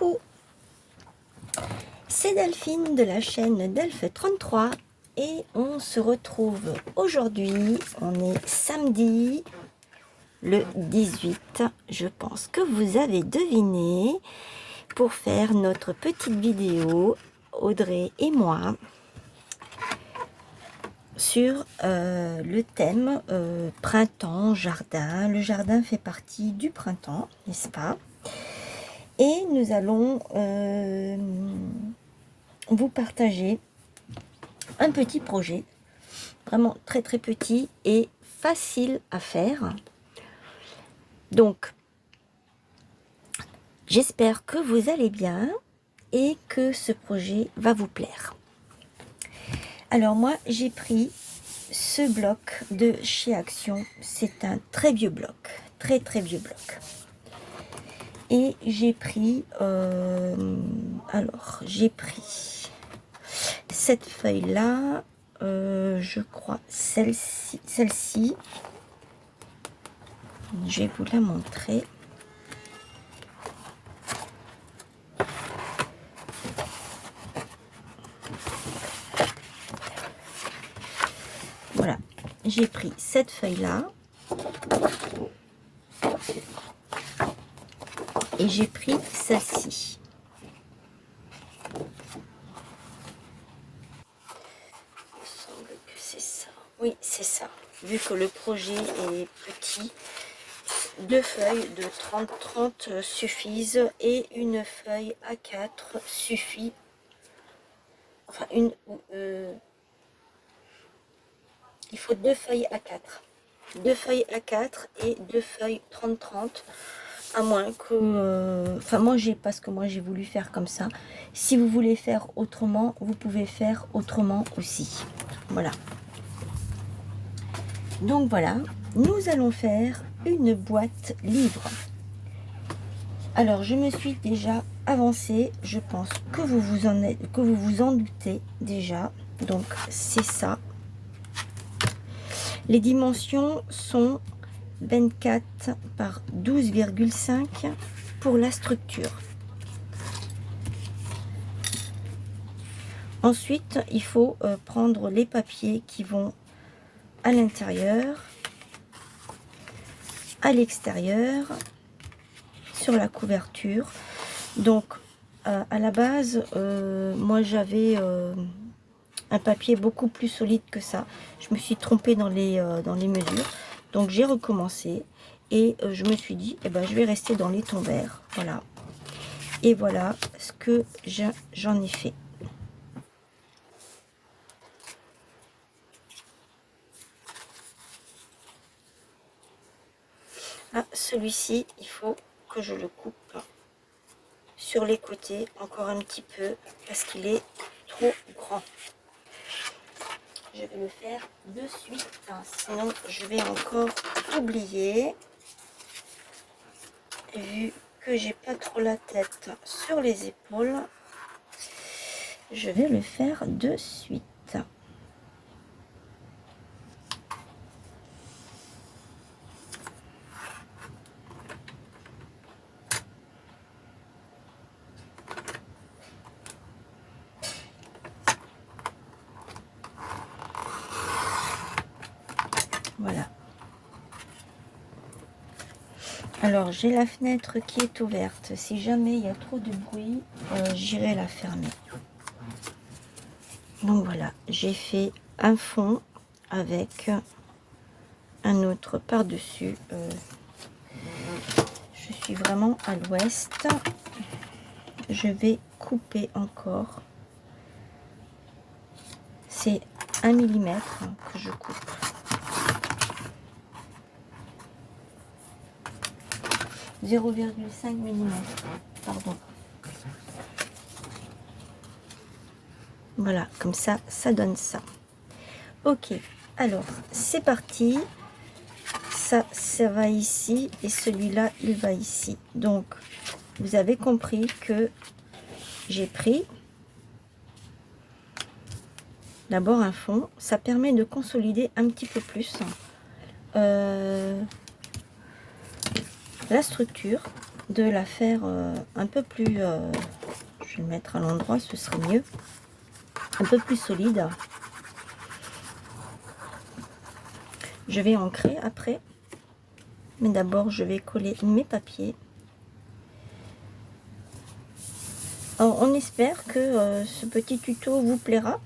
Coucou, c'est Delphine de la chaîne Delph33 et on se retrouve aujourd'hui, on est samedi le 18, je pense que vous avez deviné, pour faire notre petite vidéo, Audrey et moi, sur le thème printemps, jardin. Le jardin fait partie du printemps, n'est-ce pas? Et nous allons vous partager un petit projet, vraiment très très petit et facile à faire. Donc, j'espère que vous allez bien et que ce projet va vous plaire. Alors moi, j'ai pris ce bloc de chez Action. C'est un très vieux bloc, très très vieux bloc. Et j'ai pris, j'ai pris cette feuille-là, je crois celle-ci, je vais vous la montrer. Voilà, j'ai pris cette feuille-là. Et j'ai pris celle-ci. Il me semble que c'est ça. Oui, c'est ça. Vu que le projet est petit, 2 feuilles de 30-30 suffisent et une feuille A4 suffit. Enfin, il faut 2 feuilles A4. 2 feuilles A4 et 2 feuilles 30-30. À moins que... enfin, moi, parce que moi, j'ai voulu faire comme ça. Si vous voulez faire autrement, vous pouvez faire autrement aussi. Voilà. Donc, voilà. Nous allons faire une boîte livre. Alors, je me suis déjà avancée. Je pense que vous vous en doutez déjà. Donc, c'est ça. Les dimensions sont 24 par 12,5 pour la structure. Ensuite, il faut prendre les papiers qui vont à l'intérieur, à l'extérieur, sur la couverture. Donc, à la base, moi j'avais un papier beaucoup plus solide que ça. Je me suis trompée dans les mesures. Donc j'ai recommencé et je me suis dit, eh ben, je vais rester dans les tons verts. Voilà. Et voilà ce que j'en ai fait. Ah, celui-ci, il faut que je le coupe sur les côtés encore un petit peu parce qu'il est trop grand. Je vais le faire de suite, hein, sinon je vais encore oublier. Vu que j'ai pas trop la tête sur les épaules, je vais le faire de suite. Voilà. Alors, j'ai la fenêtre qui est ouverte. Si jamais il y a trop de bruit, j'irai la fermer. Donc voilà, j'ai fait un fond avec un autre par-dessus. Je suis vraiment à l'ouest. Je vais couper encore. C'est 1 mm que je coupe. « 0,5 mm, pardon. Voilà, comme ça, ça donne ça. Ok, alors, c'est parti. Ça va ici et celui-là, il va ici. Donc, vous avez compris que j'ai pris d'abord un fond. Ça permet de consolider un petit peu plus la structure. de la faire un peu plus, je vais le mettre à l'endroit, ce serait mieux, un peu plus solide. Je vais ancrer après, mais d'abord je vais coller mes papiers. Alors, on espère que ce petit tuto vous plaira.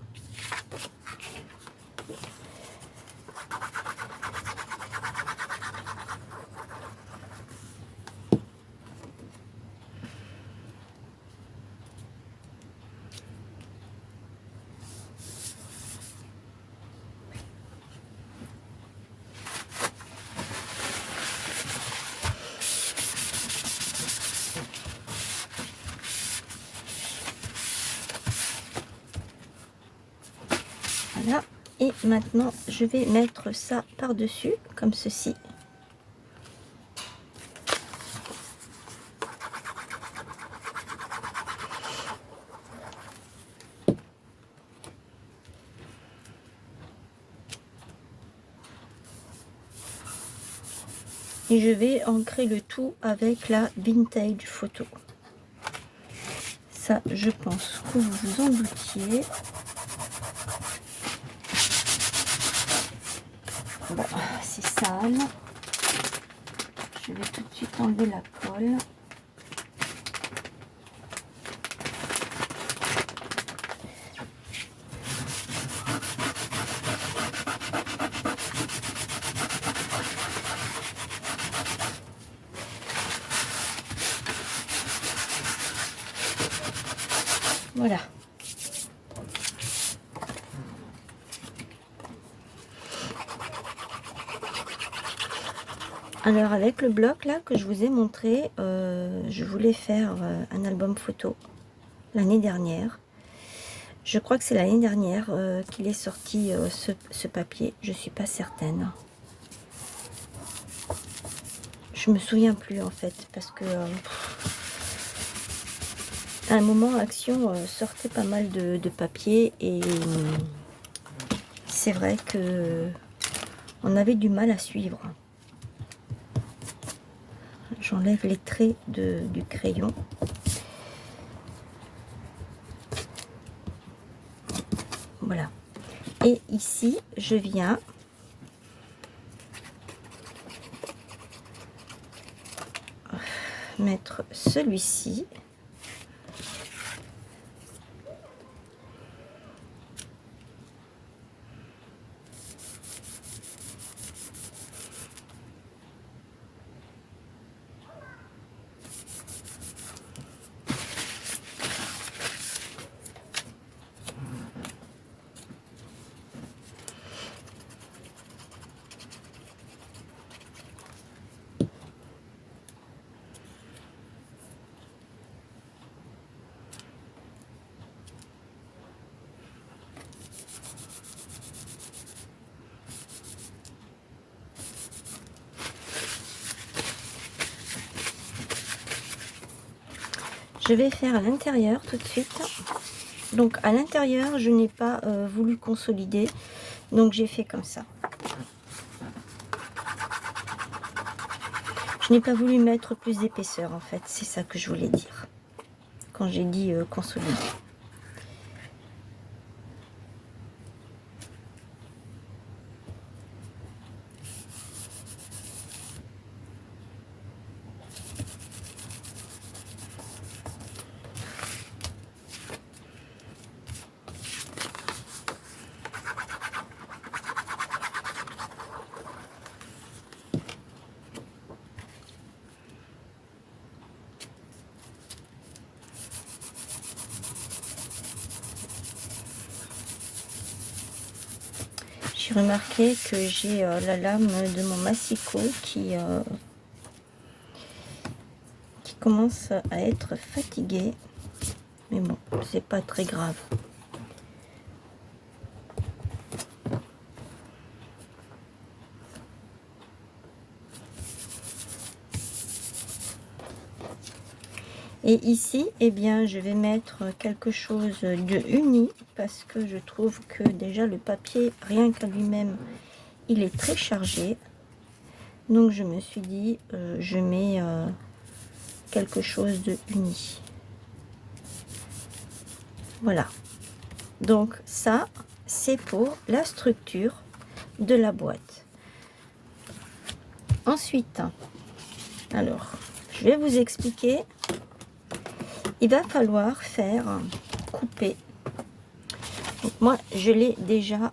Voilà, et maintenant je vais mettre ça par-dessus, comme ceci. Et je vais ancrer le tout avec la Vintage Photo. Ça, je pense que vous vous en doutiez. Bon, c'est sale. Je vais tout de suite enlever la colle. Voilà. Alors avec le bloc là que je vous ai montré, je voulais faire un album photo l'année dernière. Je crois que c'est l'année dernière qu'il est sorti ce papier. Je suis pas certaine. Je me souviens plus en fait parce que à un moment Action sortait pas mal de papier et c'est vrai que on avait du mal à suivre. J'enlève les traits du crayon. Voilà. Et ici, je viens mettre celui-ci. Je vais faire à l'intérieur tout de suite. Donc à l'intérieur, je n'ai pas voulu consolider. Donc j'ai fait comme ça. Je n'ai pas voulu mettre plus d'épaisseur en fait. C'est ça que je voulais dire quand j'ai dit consolider. J'ai remarqué que j'ai la lame de mon massicot qui commence à être fatiguée. Mais bon, c'est pas très grave. Et ici, eh bien, je vais mettre quelque chose de uni parce que je trouve que déjà le papier, rien qu'à lui-même, il est très chargé. Donc je me suis dit, je mets quelque chose de uni. Voilà. Donc ça, c'est pour la structure de la boîte. Ensuite, alors, je vais vous expliquer. Il va falloir faire couper. Donc moi, je l'ai déjà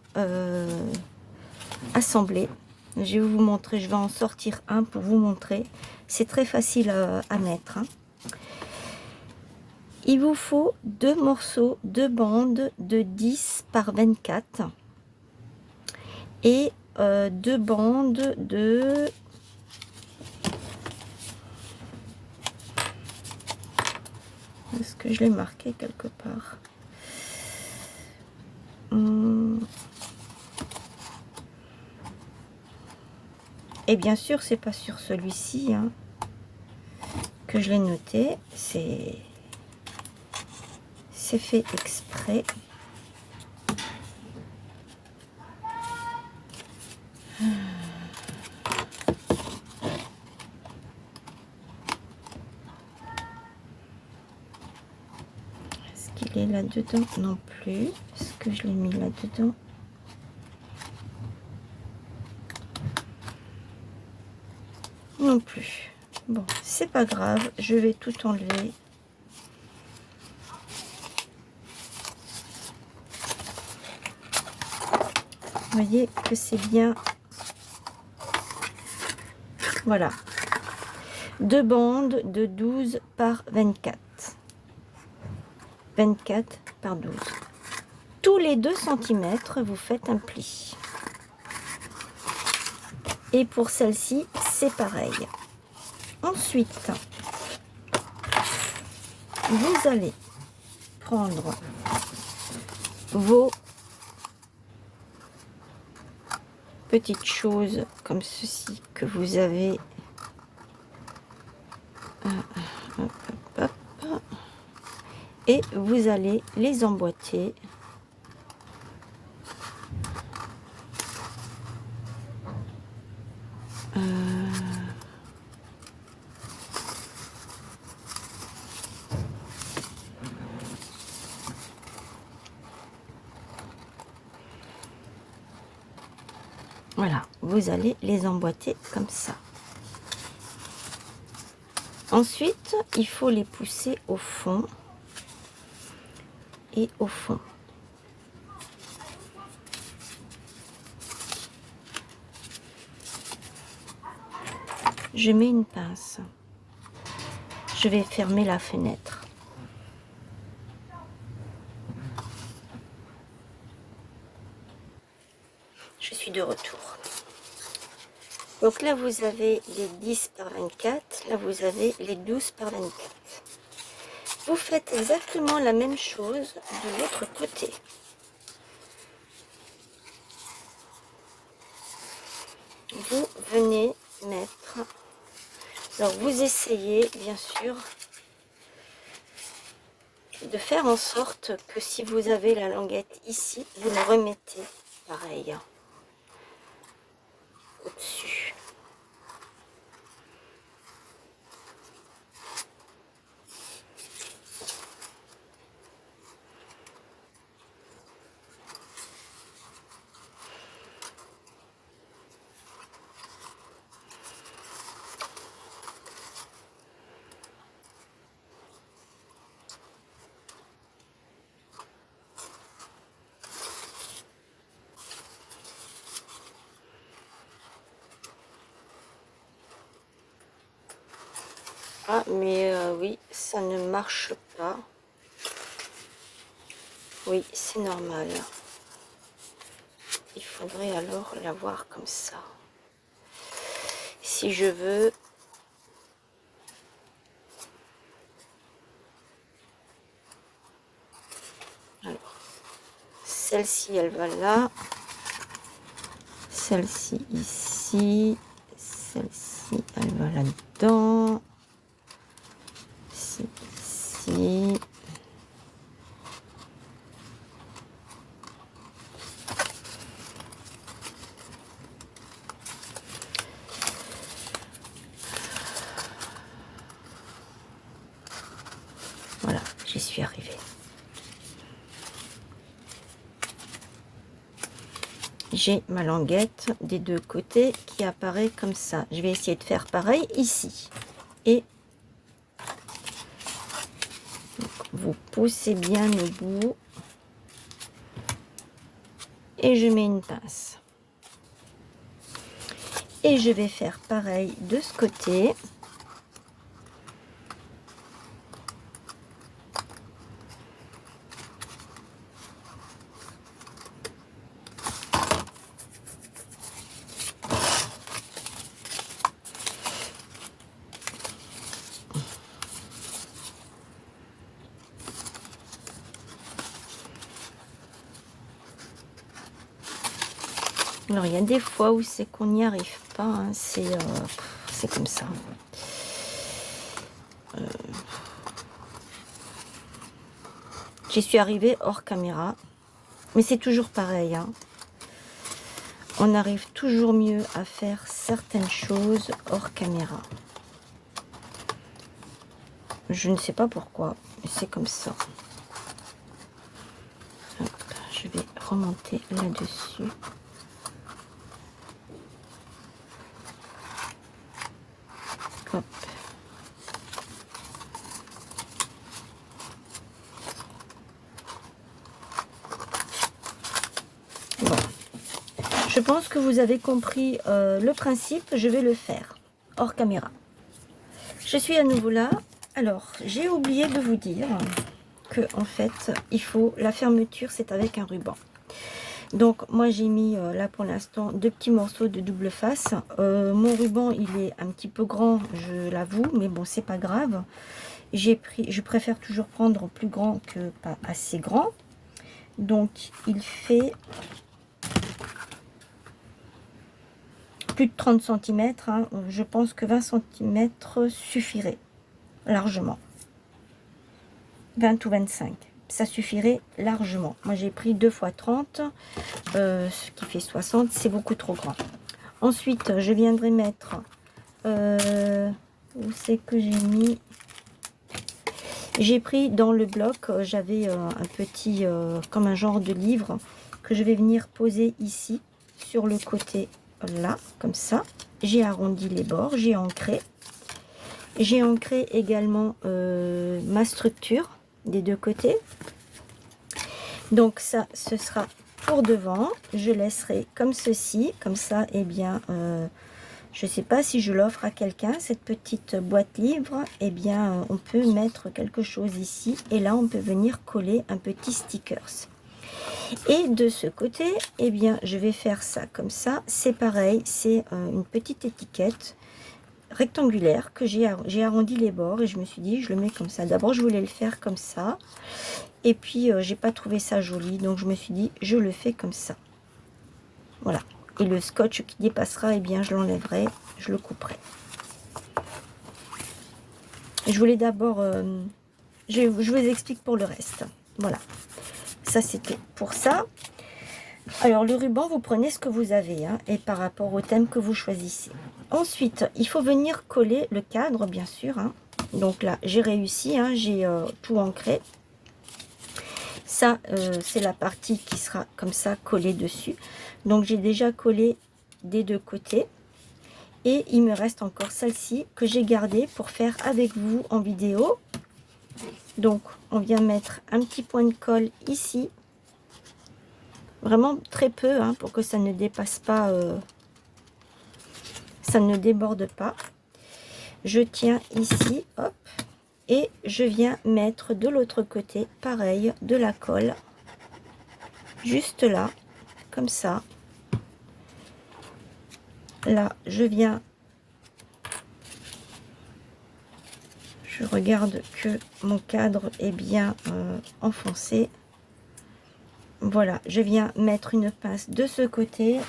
assemblé. Je vais vous montrer, je vais en sortir un pour vous montrer. C'est très facile à mettre. Hein. Il vous faut 2 morceaux de bande de 10 par 24 et 2 bandes de... Est-ce que je l'ai marqué quelque part? Et bien sûr, c'est pas sur celui-ci hein, que je l'ai noté. C'est fait exprès. Est-ce qu'il est là-dedans? Non plus. Est-ce que je l'ai mis là-dedans? Non plus. Bon, c'est pas grave. Je vais tout enlever. Vous voyez que c'est bien. Voilà. 2 bandes de 12 par 24. 24 par 12. Tous les 2 cm, vous faites un pli. Et pour celle-ci, c'est pareil. Ensuite, vous allez prendre vos petites choses comme ceci que vous avez. Et vous allez les emboîter. Voilà, vous allez les emboîter comme ça. Ensuite, il faut les pousser au fond et au fond. Je mets une pince. Je vais fermer la fenêtre. Je suis de retour. Donc là, vous avez les 10 par 24. Là, vous avez les 12 par 24. Vous faites exactement la même chose de l'autre côté. Vous venez mettre... Alors, vous essayez, bien sûr, de faire en sorte que si vous avez la languette ici, vous la remettez pareil au-dessus. Ah, mais oui, ça ne marche pas. Oui, c'est normal. Il faudrait alors l'avoir comme ça. Si je veux... Alors, celle-ci, elle va là. Celle-ci, ici. Celle-ci, elle va là-dedans. Ici. j'y suis arrivée. J'ai ma languette des deux côtés qui apparaît comme ça. Je vais essayer de faire pareil ici. Et vous poussez bien au bout. Et je mets une pince. Et je vais faire pareil de ce côté. Alors, il y a des fois où c'est qu'on n'y arrive pas, hein. C'est comme ça. J'y suis arrivée hors caméra, mais c'est toujours pareil, hein. On arrive toujours mieux à faire certaines choses hors caméra. Je ne sais pas pourquoi, mais c'est comme ça. Hop, je vais remonter là-dessus. Hop. Bon. Je pense que vous avez compris le principe. Je vais le faire hors caméra. Je suis à nouveau là. Alors, j'ai oublié de vous dire que en fait, il faut la fermeture, c'est avec un ruban. Donc, moi, j'ai mis là pour l'instant 2 petits morceaux de double face. Mon ruban, il est un petit peu grand, je l'avoue, mais bon, c'est pas grave. Je préfère toujours prendre plus grand que pas assez grand. Donc, il fait plus de 30 cm. Hein. Je pense que 20 cm suffirait largement. 20 ou 25. Ça suffirait largement. Moi, j'ai pris 2 x 30, ce qui fait 60. C'est beaucoup trop grand. Ensuite, je viendrai mettre... où c'est que j'ai mis... J'ai pris dans le bloc, j'avais un petit, comme un genre de livre, que je vais venir poser ici, sur le côté là, comme ça. J'ai arrondi les bords, j'ai ancré. J'ai ancré également ma structure des deux côtés. Donc ça, ce sera pour devant. Je laisserai comme ceci, comme ça, eh bien... je ne sais pas si je l'offre à quelqu'un, cette petite boîte livre, eh bien, on peut mettre quelque chose ici. Et là, on peut venir coller un petit stickers. Et de ce côté, eh bien, je vais faire ça comme ça. C'est pareil, c'est une petite étiquette rectangulaire que j'ai arrondi les bords. Et je me suis dit, je le mets comme ça. D'abord, je voulais le faire comme ça. Et puis, j'ai pas trouvé ça joli. Donc, je me suis dit, je le fais comme ça. Voilà. Et le scotch qui dépassera, eh bien, je l'enlèverai, je le couperai. Je voulais d'abord... je vous explique pour le reste. Voilà. Ça, c'était pour ça. Alors, le ruban, vous prenez ce que vous avez, hein, et par rapport au thème que vous choisissez. Ensuite, il faut venir coller le cadre, bien sûr. Hein. Donc là, j'ai réussi, hein, j'ai tout ancré. Ça, c'est la partie qui sera comme ça collée dessus. Donc, j'ai déjà collé des deux côtés. Et il me reste encore celle-ci que j'ai gardée pour faire avec vous en vidéo. Donc, on vient mettre un petit point de colle ici. Vraiment très peu, hein, pour que ça ne dépasse pas, ça ne déborde pas. Je tiens ici, hop. Et je viens mettre de l'autre côté, pareil, de la colle. Juste là, comme ça. Là, je viens... Je regarde que mon cadre est bien enfoncé. Voilà, je viens mettre une pince de ce côté.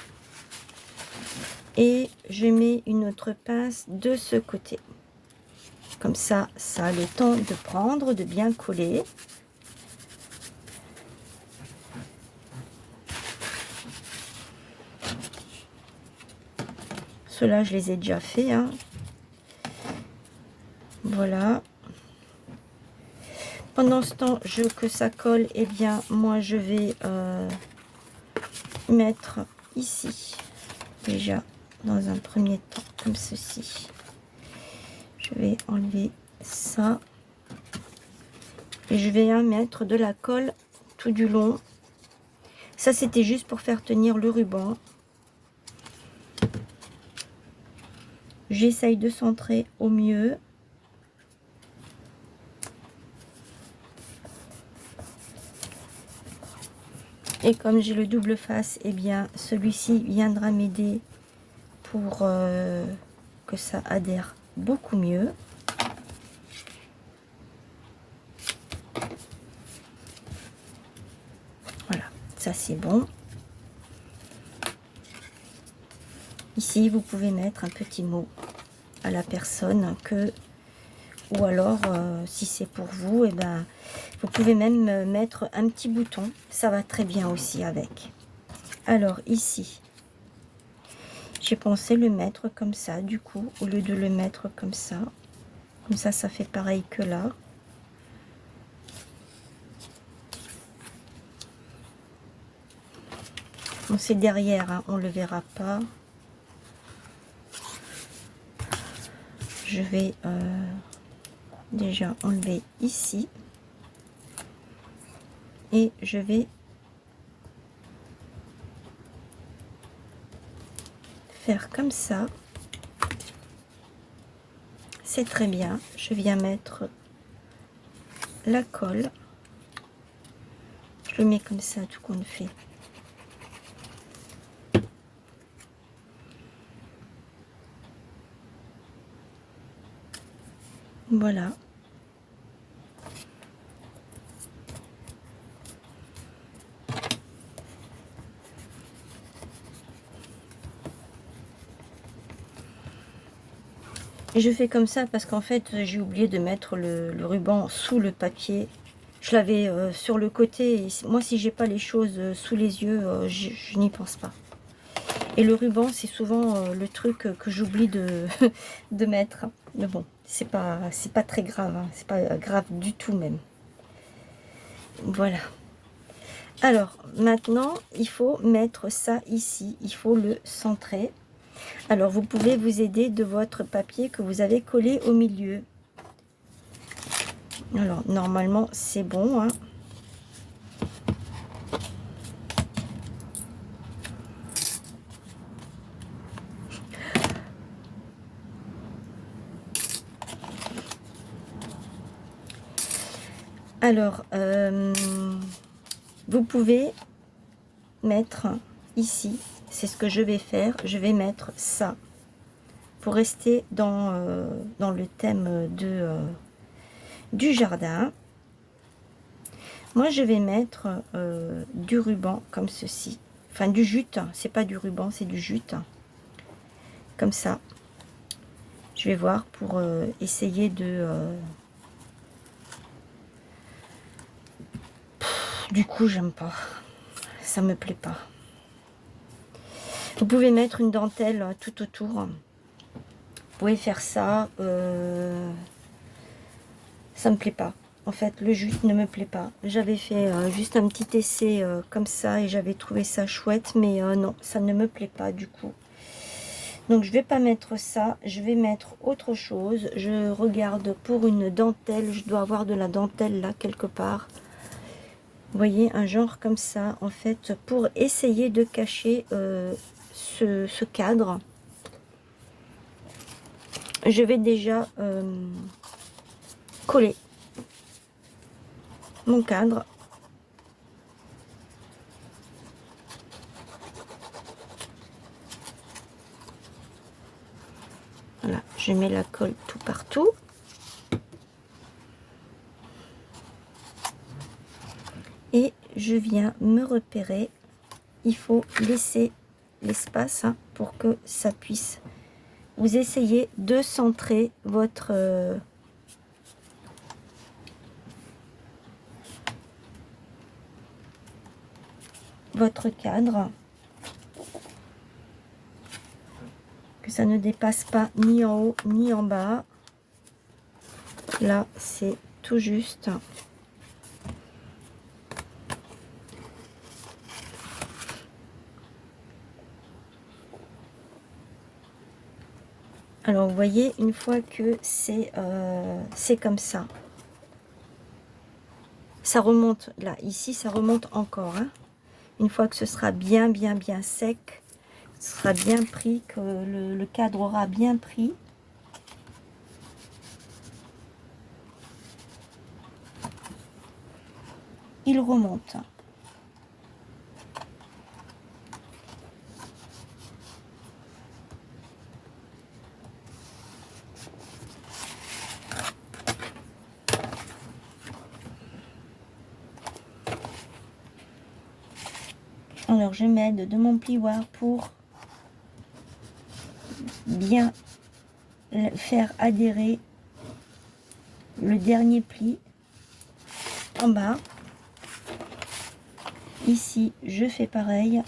Et je mets une autre pince de ce côté. Comme ça, ça a le temps de prendre, de bien coller. Ceux-là, je les ai déjà fait. Hein. Voilà. Pendant ce temps que ça colle, eh bien moi je vais mettre ici, déjà dans un premier temps, comme ceci. Je vais enlever ça. Et je vais mettre de la colle tout du long. Ça, c'était juste pour faire tenir le ruban. J'essaye de centrer au mieux. Et comme j'ai le double face, eh bien, celui-ci viendra m'aider pour que ça adhère beaucoup mieux. Voilà, ça c'est bon. Ici, vous pouvez mettre un petit mot à la personne ou alors, si c'est pour vous, eh ben, vous pouvez même mettre un petit bouton. Ça va très bien aussi avec. Alors ici, j'ai pensé le mettre comme ça, du coup, au lieu de le mettre comme ça. Comme ça fait pareil que là. Bon, c'est derrière, hein, on ne le verra pas. Je vais déjà enlever ici. Et je vais faire comme ça. C'est très bien. Je viens mettre la colle. Je le mets comme ça, tout compte fait. Voilà. Et je fais comme ça parce qu'en fait, j'ai oublié de mettre le ruban sous le papier. Je l'avais sur le côté. Et moi, si j'ai pas les choses sous les yeux, je n'y pense pas. Et le ruban, c'est souvent le truc que j'oublie de, de mettre. Mais bon, c'est pas très grave. Hein. C'est pas grave du tout même. Voilà. Alors, maintenant, il faut mettre ça ici. Il faut le centrer. Alors, vous pouvez vous aider de votre papier que vous avez collé au milieu. Alors, normalement, c'est bon. Hein. Alors, vous pouvez mettre ici, c'est ce que je vais faire, je vais mettre ça pour rester dans le thème du jardin. Moi, je vais mettre du ruban comme ceci, enfin du jute, c'est pas du ruban, c'est du jute, comme ça. Je vais voir pour essayer de... Du coup, j'aime pas. Ça me plaît pas. Vous pouvez mettre une dentelle tout autour. Vous pouvez faire ça. Ça me plaît pas. En fait, le jute ne me plaît pas. J'avais fait juste un petit essai comme ça et j'avais trouvé ça chouette. Mais non, ça ne me plaît pas du coup. Donc, je vais pas mettre ça. Je vais mettre autre chose. Je regarde pour une dentelle. Je dois avoir de la dentelle là quelque part. Vous voyez, un genre comme ça, en fait, pour essayer de cacher ce cadre. Je vais déjà coller mon cadre. Voilà, je mets la colle tout partout. Et je viens me repérer. Il faut laisser l'espace hein, pour que ça puisse. Vous essayez de centrer votre cadre. Que ça ne dépasse pas ni en haut ni en bas. Là, c'est tout juste. Alors vous voyez, une fois que c'est comme ça remonte là, ici ça remonte encore, hein. Une fois que ce sera bien sec, ce sera bien pris, que le cadre aura bien pris, il remonte. Alors je m'aide de mon plioir pour bien faire adhérer le dernier pli en bas. Ici je fais pareil.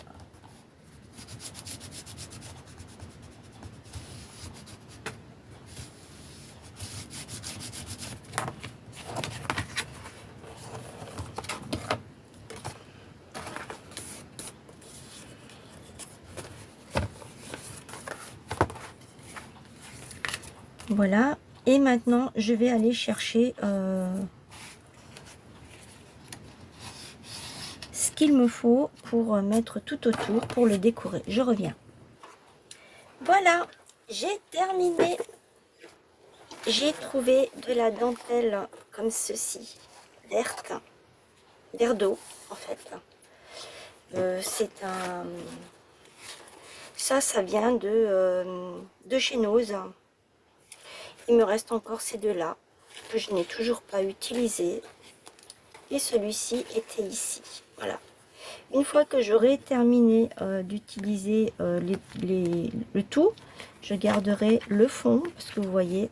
Voilà, et maintenant je vais aller chercher ce qu'il me faut pour mettre tout autour, pour le décorer. Je reviens. Voilà, j'ai terminé. J'ai trouvé de la dentelle comme ceci, verte, vert d'eau en fait. C'est un... Ça vient de chez Nose. Il me reste encore ces deux-là, que je n'ai toujours pas utilisé. Et celui-ci était ici. Voilà. Une fois que j'aurai terminé d'utiliser le tout, je garderai le fond, parce que vous voyez,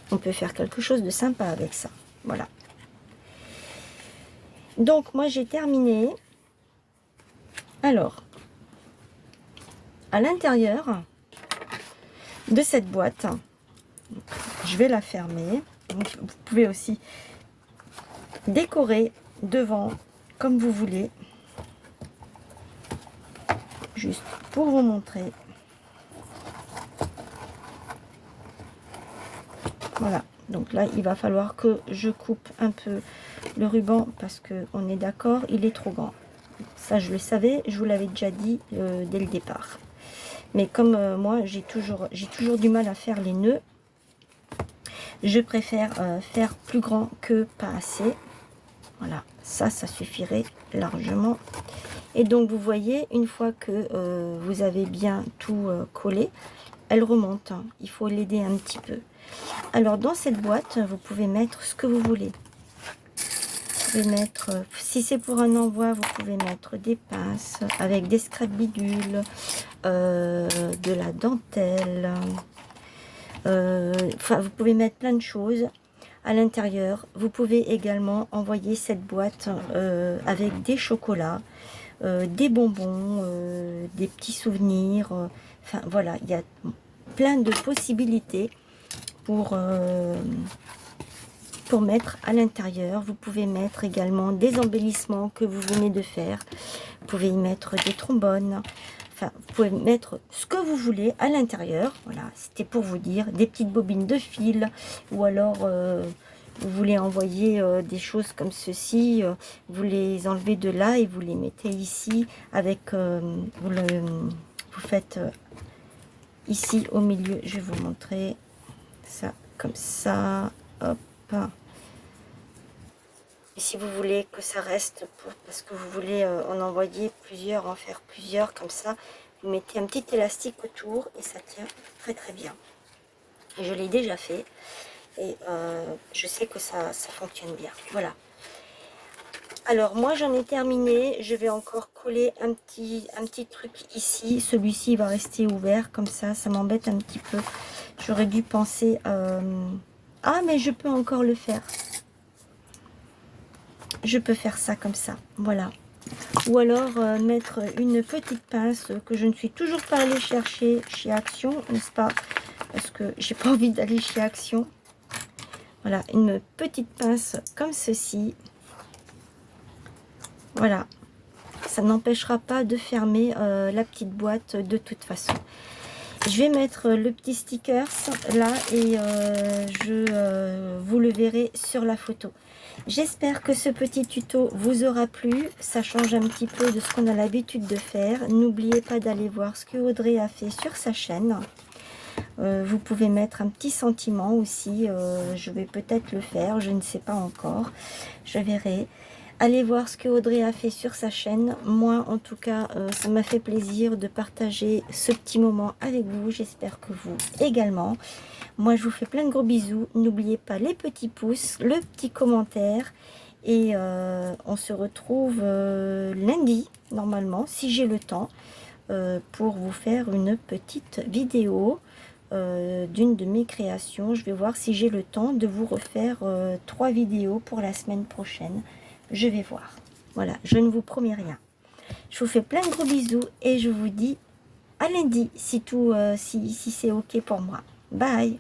on peut faire quelque chose de sympa avec ça. Voilà. Donc, moi, j'ai terminé. Alors, à l'intérieur de cette boîte, je vais la fermer. Donc, vous pouvez aussi décorer devant comme vous voulez. Juste pour vous montrer. Voilà. Donc là, il va falloir que je coupe un peu le ruban parce que on est d'accord, il est trop grand. Ça, je le savais, je vous l'avais déjà dit dès le départ. Mais comme moi, j'ai toujours du mal à faire les nœuds, je préfère faire plus grand que pas assez. Voilà, ça suffirait largement. Et donc, vous voyez, une fois que vous avez bien tout collé, elle remonte. Il faut l'aider un petit peu. Alors, dans cette boîte, vous pouvez mettre ce que vous voulez. Vous pouvez mettre, si c'est pour un envoi, vous pouvez mettre des pinces avec des scrap bidules, de la dentelle. Enfin, vous pouvez mettre plein de choses à l'intérieur. Vous pouvez également envoyer cette boîte avec des chocolats, des bonbons, des petits souvenirs. Enfin, voilà, il y a plein de possibilités pour mettre à l'intérieur. Vous pouvez mettre également des embellissements que vous venez de faire. Vous pouvez y mettre des trombones. Enfin, vous pouvez mettre ce que vous voulez à l'intérieur. Voilà, c'était pour vous dire, des petites bobines de fil. Ou alors, vous voulez envoyer des choses comme ceci. Vous les enlevez de là et vous les mettez ici. Avec, vous faites ici au milieu. Je vais vous montrer ça comme ça. Hop. Et si vous voulez que ça reste, parce que vous voulez en envoyer plusieurs, en faire plusieurs, comme ça, vous mettez un petit élastique autour et ça tient très très bien. Et je l'ai déjà fait et je sais que ça fonctionne bien. Voilà. Alors moi j'en ai terminé, je vais encore coller un petit truc ici. Celui-ci va rester ouvert comme ça m'embête un petit peu. J'aurais dû penser... Ah mais je peux encore le faire. Je peux faire ça comme ça, voilà. Ou alors mettre une petite pince que je ne suis toujours pas allée chercher chez Action, n'est-ce pas? Parce que j'ai pas envie d'aller chez Action. Voilà, une petite pince comme ceci. Voilà, ça n'empêchera pas de fermer la petite boîte de toute façon. Je vais mettre le petit sticker là et vous le verrez sur la photo. J'espère que ce petit tuto vous aura plu. Ça change un petit peu de ce qu'on a l'habitude de faire. N'oubliez pas d'aller voir ce que Audrey a fait sur sa chaîne. Vous pouvez mettre un petit sentiment aussi. Je vais peut-être le faire, je ne sais pas encore. Je verrai. Allez voir ce que Audrey a fait sur sa chaîne. Moi, en tout cas, ça m'a fait plaisir de partager ce petit moment avec vous. J'espère que vous également. Moi, je vous fais plein de gros bisous. N'oubliez pas les petits pouces, le petit commentaire. Et on se retrouve lundi, normalement, si j'ai le temps, pour vous faire une petite vidéo d'une de mes créations. Je vais voir si j'ai le temps de vous refaire 3 vidéos pour la semaine prochaine. Je vais voir. Voilà, je ne vous promets rien. Je vous fais plein de gros bisous et je vous dis à lundi si tout, si c'est ok pour moi. Bye.